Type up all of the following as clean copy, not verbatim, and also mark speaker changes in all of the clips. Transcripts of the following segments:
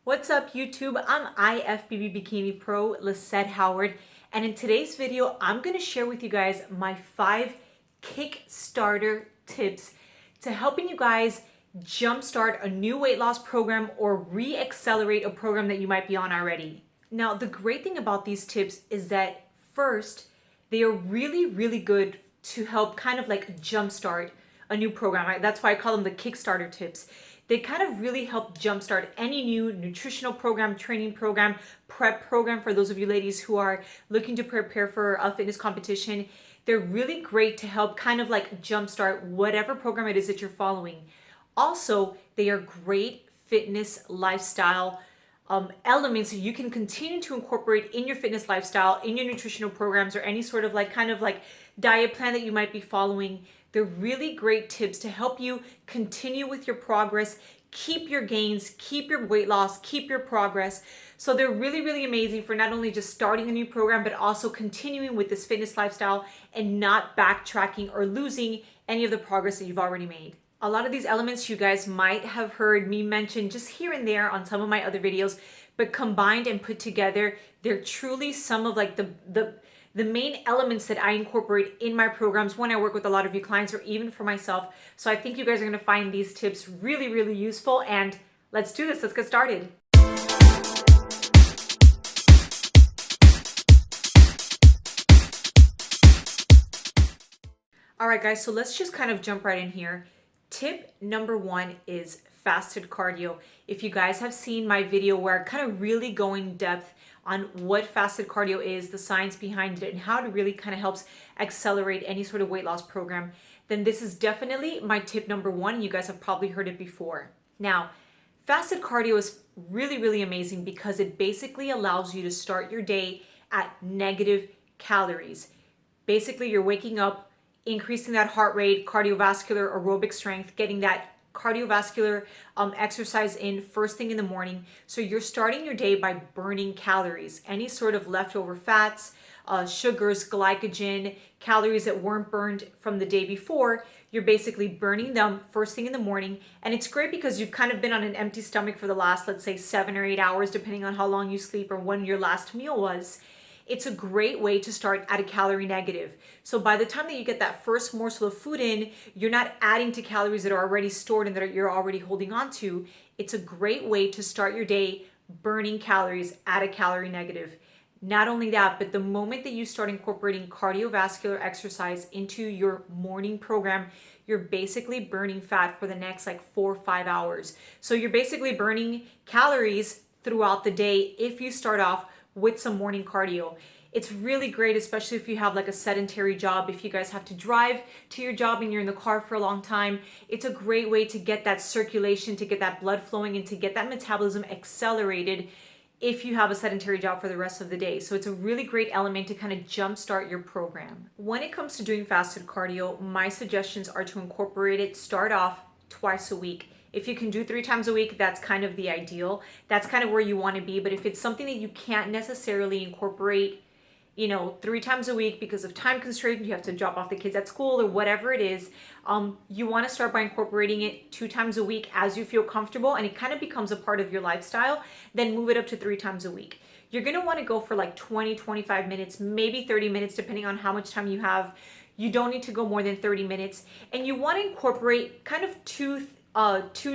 Speaker 1: What's up YouTube? I'm IFBB Bikini Pro Lisette Howard, and in today's video I'm going to share with you guys my 5 Kickstarter tips to helping you guys jumpstart a new weight loss program or re-accelerate a program that you might be on already. Now the great thing about these tips is that first, they are really good to help kind of like jumpstart a new program. Right? That's why I call them the Kickstarter tips. They kind of really help jumpstart any new nutritional program, training program, prep program for those of you ladies who are looking to prepare for a fitness competition. They're really great to help kind of like jumpstart whatever program it is that you're following. Also, they are great fitness lifestyle elements that you can continue to incorporate in your fitness lifestyle, in your nutritional programs, or any sort of like kind of like diet plan that you might be following. They're really great tips to help you continue with your progress, keep your gains, keep your weight loss, keep your progress. So they're really amazing for not only just starting a new program, but also continuing with this fitness lifestyle and not backtracking or losing any of the progress that you've already made. A lot of these elements you guys might have heard me mention just here and there on some of my other videos, but combined and put together, they're truly some of like the main elements that I incorporate in my programs when I work with a lot of you clients or even for myself. So I think you guys are going to find these tips really useful, and let's do this. Let's get started. All right, guys, so let's just kind of jump right in here. Tip number 1 is fasted cardio. If you guys have seen my video where I kind of really go in depth on what fasted cardio is, the science behind it, and how it really kind of helps accelerate any sort of weight loss program, then this is definitely my tip number 1. You guys have probably heard it before. Now, fasted cardio is really amazing because it basically allows you to start your day at negative calories. Basically, you're waking up, increasing that heart rate, cardiovascular aerobic strength, getting that cardiovascular exercise in first thing in the morning. So you're starting your day by burning calories, any sort of leftover fats, sugars, glycogen, calories that weren't burned from the day before. You're basically burning them first thing in the morning. And it's great because you've kind of been on an empty stomach for the last, let's say, 7 or 8 hours, depending on how long you sleep or when your last meal was. It's a great way to start at a calorie negative. So by the time that you get that first morsel of food in, you're not adding to calories that are already stored and that you're already holding on to. It's a great way to start your day burning calories at a calorie negative. Not only that, but the moment that you start incorporating cardiovascular exercise into your morning program, you're basically burning fat for the next like 4 or 5 hours. So you're basically burning calories throughout the day if you start off with some morning cardio. It's really great, especially if you have like a sedentary job. If you guys have to drive to your job and you're in the car for a long time, it's a great way to get that circulation, to get that blood flowing, and to get that metabolism accelerated if you have a sedentary job for the rest of the day. So it's a really great element to kind of jumpstart your program. When it comes to doing fasted cardio, my suggestions are to incorporate it, start off twice a week. If you can do 3 times a week, that's kind of the ideal. That's kind of where you want to be. But if it's something that you can't necessarily incorporate, 3 times a week because of time constraint, you have to drop off the kids at school or whatever it is, you want to start by incorporating it 2 times a week as you feel comfortable and it kind of becomes a part of your lifestyle. Then move it up to 3 times a week. You're going to want to go for like 20, 25 minutes, maybe 30 minutes, depending on how much time you have. You don't need to go more than 30 minutes. And you want to incorporate kind of two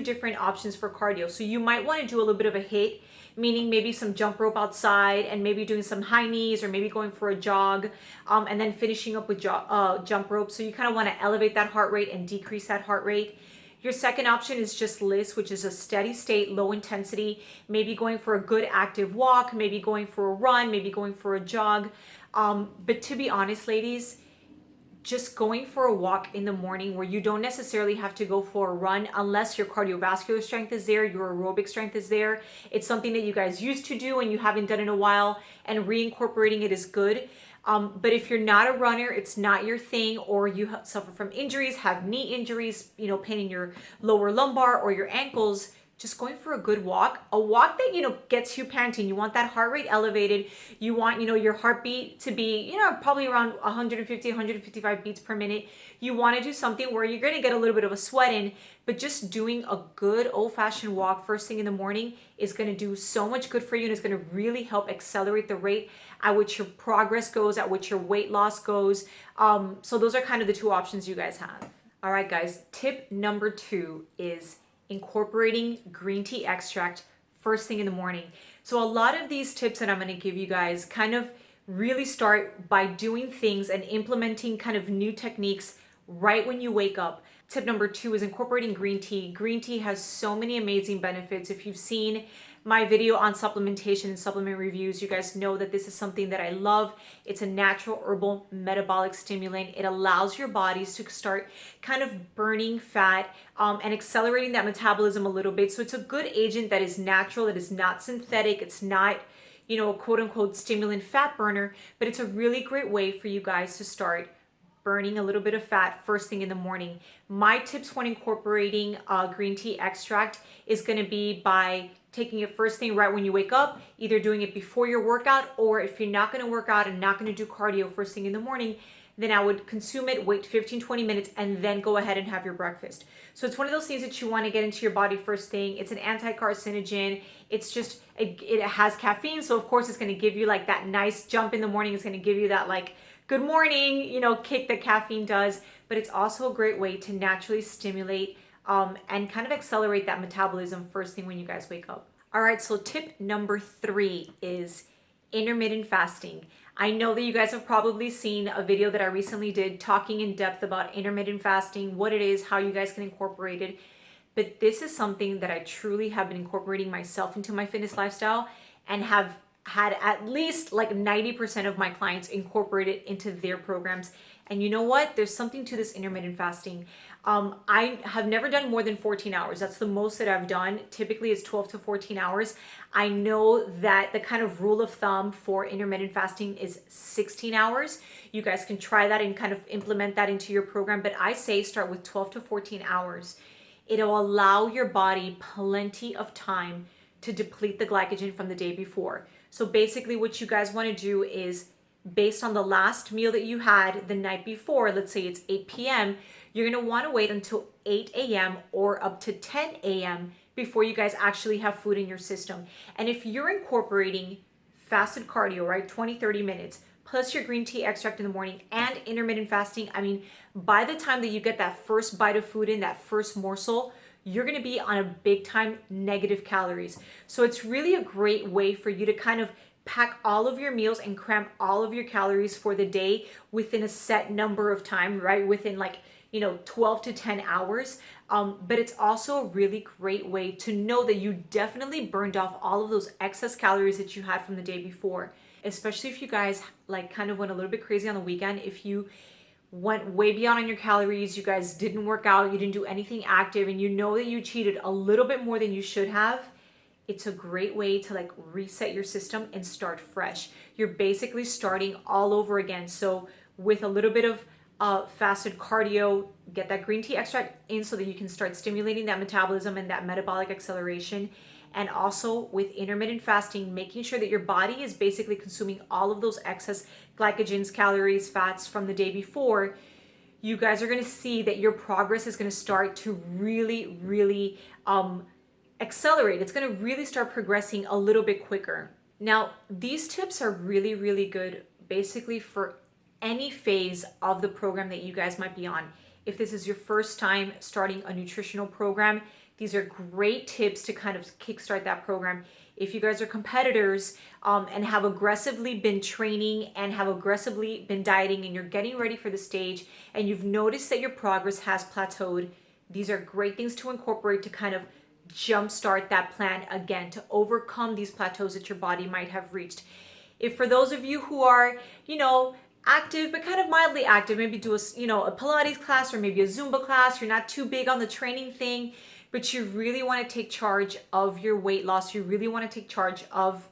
Speaker 1: different options for cardio. So you might want to do a little bit of a HIIT, meaning maybe some jump rope outside and maybe doing some high knees or maybe going for a jog, and then finishing up with jump rope. So you kind of want to elevate that heart rate and decrease that heart rate. Your second option is just LISS, which is a steady state, low intensity, maybe going for a good active walk, maybe going for a run, maybe going for a jog. But to be honest, ladies, just going for a walk in the morning where you don't necessarily have to go for a run unless your cardiovascular strength is there, your aerobic strength is there. It's something that you guys used to do and you haven't done in a while, and reincorporating it is good. But if you're not a runner, it's not your thing, or you suffer from injuries, have knee injuries, pain in your lower lumbar or your ankles, just going for a good walk, a walk that, gets you panting. You want that heart rate elevated. You want, your heartbeat to be, probably around 150, 155 beats per minute. You want to do something where you're going to get a little bit of a sweat in, but just doing a good old-fashioned walk first thing in the morning is going to do so much good for you, and it's going to really help accelerate the rate at which your progress goes, at which your weight loss goes. So those are kind of the two options you guys have. All right, guys, tip number 2 is incorporating green tea extract first thing in the morning. So a lot of these tips that I'm going to give you guys kind of really start by doing things and implementing kind of new techniques right when you wake up. Tip number 2 is incorporating green tea. Green tea has so many amazing benefits. If you've seen my video on supplementation and supplement reviews, you guys know that this is something that I love. It's a natural herbal metabolic stimulant. It allows your bodies to start kind of burning fat and accelerating that metabolism a little bit. So it's a good agent that is natural, that is not synthetic, it's not, a quote unquote stimulant fat burner, but it's a really great way for you guys to start burning a little bit of fat first thing in the morning. My tips when incorporating green tea extract is going to be by taking it first thing right when you wake up, either doing it before your workout, or if you're not going to work out and not going to do cardio first thing in the morning, then I would consume it, wait 15-20 minutes, and then go ahead and have your breakfast. So it's one of those things that you want to get into your body first thing. It's an anti-carcinogen. It's just, it has caffeine, so of course it's going to give you like that nice jump in the morning. It's going to give you that like good morning, kick that caffeine does, but it's also a great way to naturally stimulate and kind of accelerate that metabolism first thing when you guys wake up. All right, so tip number 3 is intermittent fasting. I know that you guys have probably seen a video that I recently did talking in depth about intermittent fasting, what it is, how you guys can incorporate it. But this is something that I truly have been incorporating myself into my fitness lifestyle and have had at least like 90% of my clients incorporate it into their programs. And you know what? There's something to this intermittent fasting. I have never done more than 14 hours. That's the most that I've done. Typically it's 12 to 14 hours. I know that the kind of rule of thumb for intermittent fasting is 16 hours. You guys can try that and kind of implement that into your program. But I say start with 12 to 14 hours. It'll allow your body plenty of time to deplete the glycogen from the day before. So basically what you guys want to do is, based on the last meal that you had the night before, let's say it's 8 p.m., you're going to want to wait until 8 a.m. or up to 10 a.m. before you guys actually have food in your system. And if you're incorporating fasted cardio, right, 20-30 minutes, plus your green tea extract in the morning and intermittent fasting, I mean, by the time that you get that first bite of food in, that first morsel, you're going to be on a big time negative calories. So it's really a great way for you to kind of pack all of your meals and cram all of your calories for the day within a set number of time, right? Within 12 to 10 hours. But it's also a really great way to know that you definitely burned off all of those excess calories that you had from the day before, especially if you guys kind of went a little bit crazy on the weekend. If you went way beyond on your calories, you guys didn't work out, you didn't do anything active, and you know that you cheated a little bit more than you should have, it's a great way to reset your system and start fresh. You're basically starting all over again. So with a little bit of fasted cardio, get that green tea extract in so that you can start stimulating that metabolism and that metabolic acceleration. And also with intermittent fasting, making sure that your body is basically consuming all of those excess glycogens, calories, fats from the day before, you guys are going to see that your progress is going to start to really, really accelerate. It's going to really start progressing a little bit quicker. Now, these tips are really, really good basically for any phase of the program that you guys might be on. If this is your first time starting a nutritional program, these are great tips to kind of kickstart that program. If you guys are competitors and have aggressively been training and have aggressively been dieting and you're getting ready for the stage and you've noticed that your progress has plateaued, these are great things to incorporate to kind of jumpstart that plan again, to overcome these plateaus that your body might have reached. If for those of you who are, active but kind of mildly active, maybe do a Pilates class or maybe a Zumba class, you're not too big on the training thing, but you really want to take charge of your weight loss, you really want to take charge of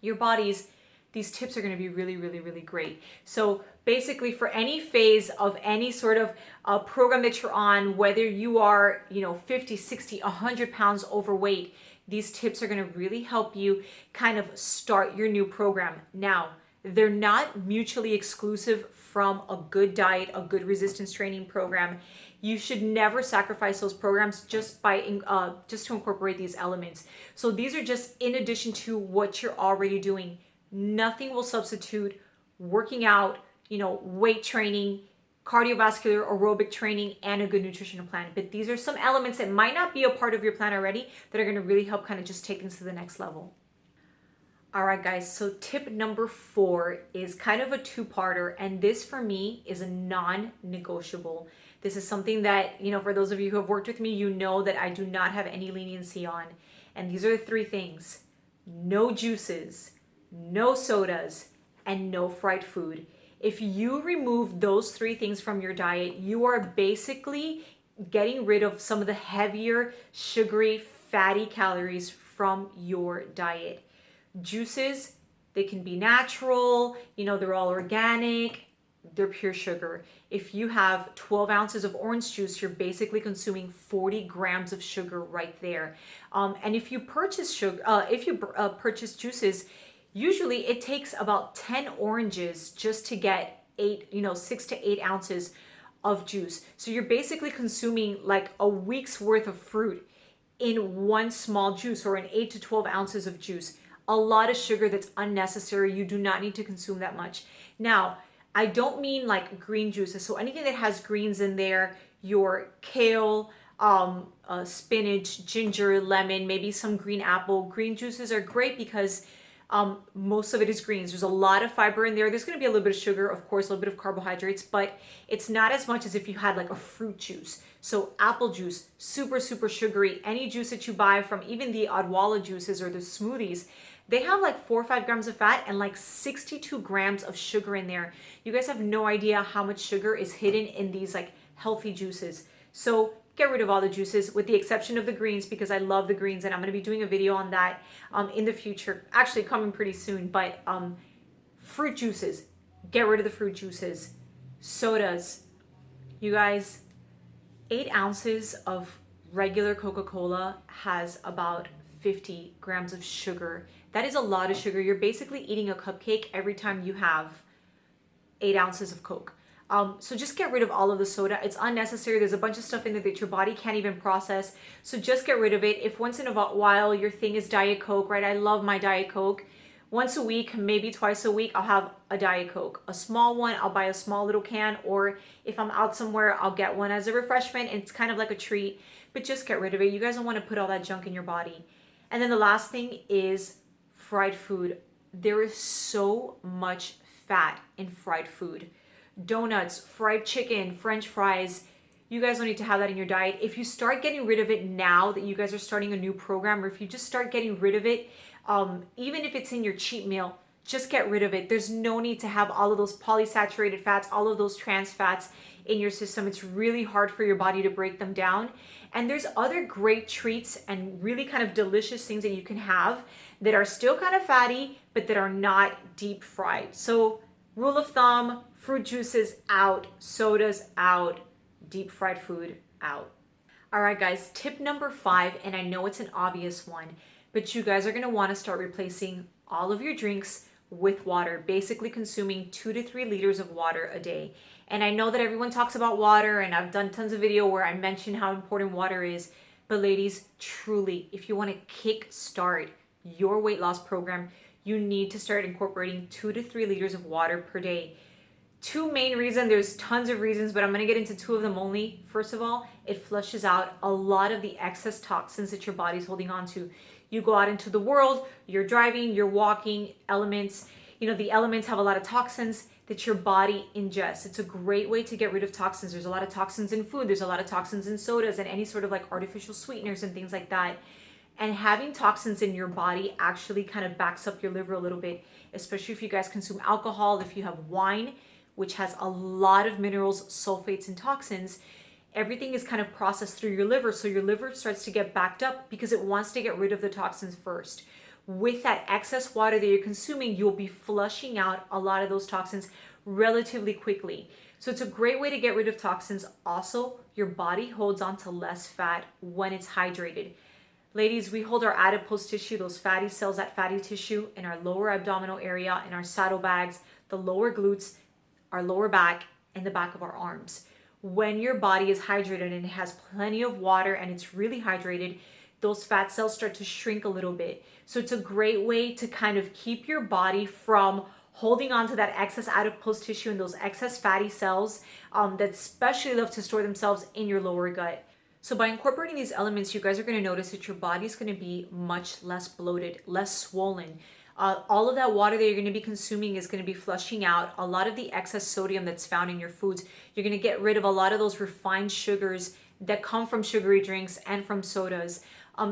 Speaker 1: your body's these tips are going to be really, really, really great. So basically, for any phase of any sort of program that you're on, whether you are, 50, 60, 100 pounds overweight, these tips are going to really help you kind of start your new program. Now, they're not mutually exclusive from a good diet, a good resistance training program. You should never sacrifice those programs just to incorporate these elements. So these are just in addition to what you're already doing. Nothing will substitute working out, weight training, cardiovascular aerobic training, and a good nutritional plan. But these are some elements that might not be a part of your plan already that are going to really help kind of just take things to the next level. All right, guys, so tip number 4 is kind of a two-parter, and this for me is a non-negotiable. This is something that, for those of you who have worked with me, you know that I do not have any leniency on. And these are the 3 things: no juices, no sodas, and no fried food. If you remove those 3 things from your diet, you are basically getting rid of some of the heavier, sugary, fatty calories from your diet. Juices, they can be natural, they're all organic, they're pure sugar. If you have 12 ounces of orange juice, you're basically consuming 40 grams of sugar right there. And if you purchase purchase juices, usually it takes about 10 oranges just to get 6 to 8 ounces of juice. So you're basically consuming like a week's worth of fruit in one small juice, or in 8 to 12 ounces of juice. A lot of sugar that's unnecessary. You do not need to consume that much. Now, I don't mean like green juices. So anything that has greens in there, your kale, spinach, ginger, lemon, maybe some green apple. Green juices are great because most of it is greens. There's a lot of fiber in there. There's going to be a little bit of sugar, of course, a little bit of carbohydrates, but it's not as much as if you had like a fruit juice. So apple juice, super, super sugary. Any juice that you buy from even the Odwalla juices or the smoothies, they have like 4 or 5 grams of fat and like 62 grams of sugar in there. You guys have no idea how much sugar is hidden in these like healthy juices. So get rid of all the juices with the exception of the greens, because I love the greens and I'm going to be doing a video on that in the future, actually coming pretty soon. But fruit juices, get rid of the fruit juices. Sodas, you guys, 8 ounces of regular Coca-Cola has about 50 grams of sugar. That is a lot of sugar. You're basically eating a cupcake every time you have 8 ounces of Coke. So just get rid of all of the soda. It's unnecessary. There's a bunch of stuff in there that your body can't even process. So just get rid of it. If once in a while your thing is Diet Coke, right? I love my Diet Coke. Once a week, maybe twice a week, I'll have a Diet Coke. A small one, I'll buy a small little can, or if I'm out somewhere, I'll get one as a refreshment. It's kind of like a treat, but just get rid of it. You guys don't want to put all that junk in your body. And then the last thing is fried food. There is so much fat in fried food. Donuts, fried chicken, French fries. You guys don't need to have that in your diet. If you start getting rid of it now that you guys are starting a new program, or if you just start getting rid of it, even if it's in your cheat meal, just get rid of it. There's no need to have all of those polysaturated fats, all of those trans fats in your system. It's really hard for your body to break them down. And there's other great treats and really kind of delicious things that you can have that are still kind of fatty, but that are not deep fried. So rule of thumb, fruit juices out, sodas out, deep fried food out. All right, guys, tip number 5, and I know it's an obvious one, but you guys are going to want to start replacing all of your drinks with water, basically consuming 2 to 3 liters of water a day. And I know that everyone talks about water, and I've done tons of video where I mention how important water is, but ladies, truly, if you want to kick start your weight loss program, you need to start incorporating 2 to 3 liters of water per day. 2 main reasons, there's tons of reasons, but I'm going to get into 2 of them only. First of all, it flushes out a lot of the excess toxins that your body's holding on to. You go out into the world, you're driving, you're walking, elements, the elements have a lot of toxins that your body ingests. It's a great way to get rid of toxins. There's a lot of toxins in food, there's a lot of toxins in sodas and any sort of like artificial sweeteners and things like that. And having toxins in your body actually kind of backs up your liver a little bit, especially if you guys consume alcohol, if you have wine, which has a lot of minerals, sulfates, and toxins. Everything is kind of processed through your liver, so your liver starts to get backed up because it wants to get rid of the toxins first. with that excess water that you're consuming, you'll be flushing out a lot of those toxins relatively quickly. So it's a great way to get rid of toxins. Also, your body holds on to less fat when it's hydrated. Ladies, we hold our adipose tissue, those fatty cells, that fatty tissue in our lower abdominal area, in our saddlebags, the lower glutes, our lower back, and the back of our arms. When your body is hydrated and it has plenty of water and it's really hydrated, those fat cells start to shrink a little bit. So it's a great way to kind of keep your body from holding on to that excess adipose tissue and those excess fatty cells that especially love to store themselves in your lower gut. So by incorporating these elements, you guys are going to notice that your body's going to be much less bloated, less swollen. All of that water that you're going to be consuming is going to be flushing out a lot of the excess sodium that's found in your foods. You're going to get rid of a lot of those refined sugars that come from sugary drinks and from sodas.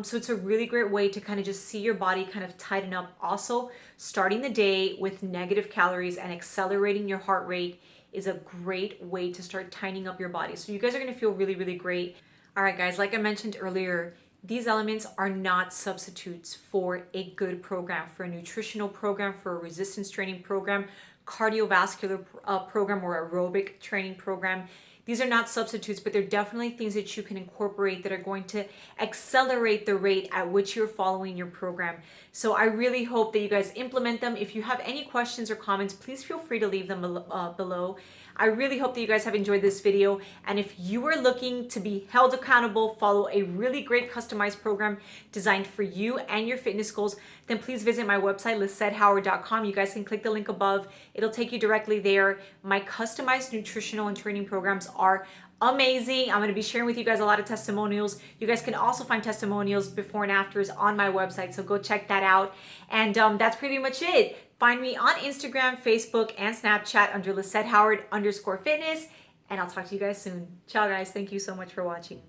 Speaker 1: So it's a really great way to kind of just see your body kind of tighten up. Also, starting the day with negative calories and accelerating your heart rate is a great way to start tightening up your body. So you guys are going to feel really, really great. All right, guys, like I mentioned earlier, these elements are not substitutes for a good program, for a nutritional program, for a resistance training program, cardiovascular program, or aerobic training program. These are not substitutes, but they're definitely things that you can incorporate that are going to accelerate the rate at which you're following your program. So I really hope that you guys implement them. If you have any questions or comments, please feel free to leave them below. I really hope that you guys have enjoyed this video. And if you are looking to be held accountable, follow a really great customized program designed for you and your fitness goals, then please visit my website, lisettehoward.com. You guys can click the link above. It'll take you directly there. My customized nutritional and training programs are amazing. I'm going to be sharing with you guys a lot of testimonials. You guys can also find testimonials before and afters on my website, so go check that out. And that's pretty much it. Find me on Instagram, Facebook, and Snapchat under LisetteHoward_fitness, and I'll talk to you guys soon. Ciao, guys. Thank you so much for watching.